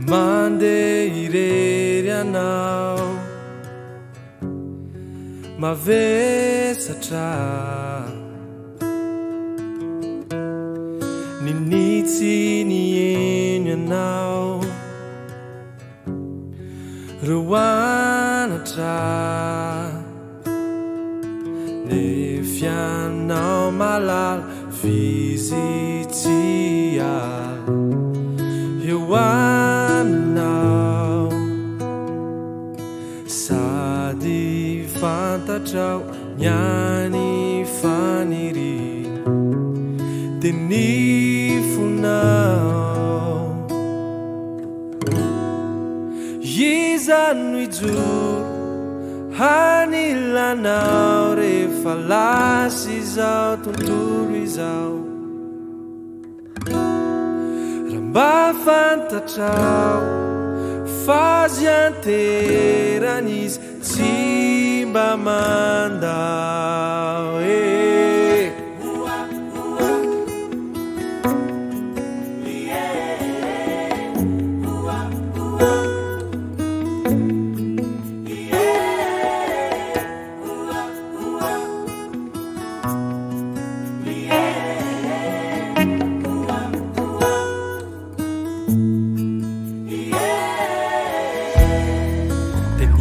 Mande irerianao mavesatra ninitsy nieno ianao roanatra nefianao malala fizitsia eo aminao sady fantatrao niany faniry de ny fonao iza no ijoro hanilanao rehefa lasa izao tontolo izao mba fantatrao fazy anteran'izy tsy mba mandao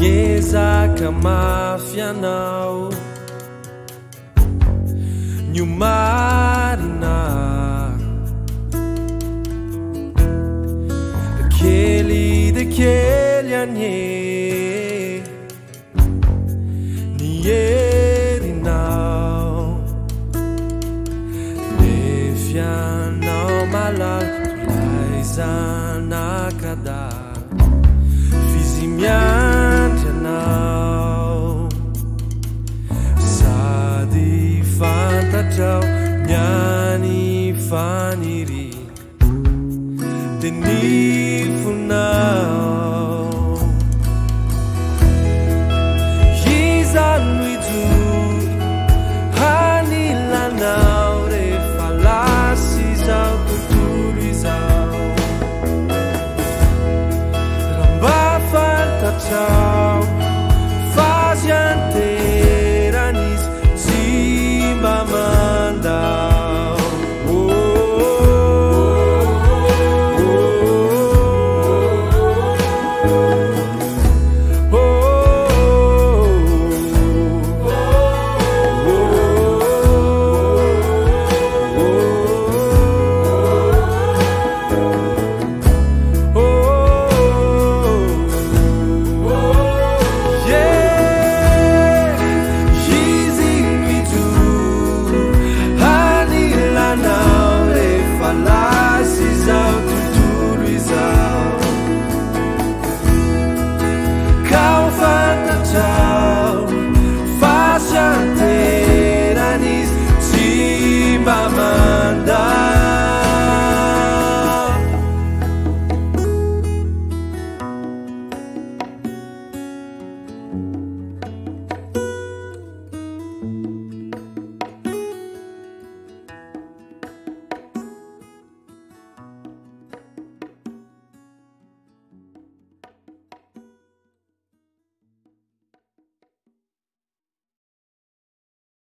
Ezaka mafianao nyo marina kely de kely anye ny erinao nefianao malala tulay zanakada fizimiandranao sady fantatrao niany faniry de ny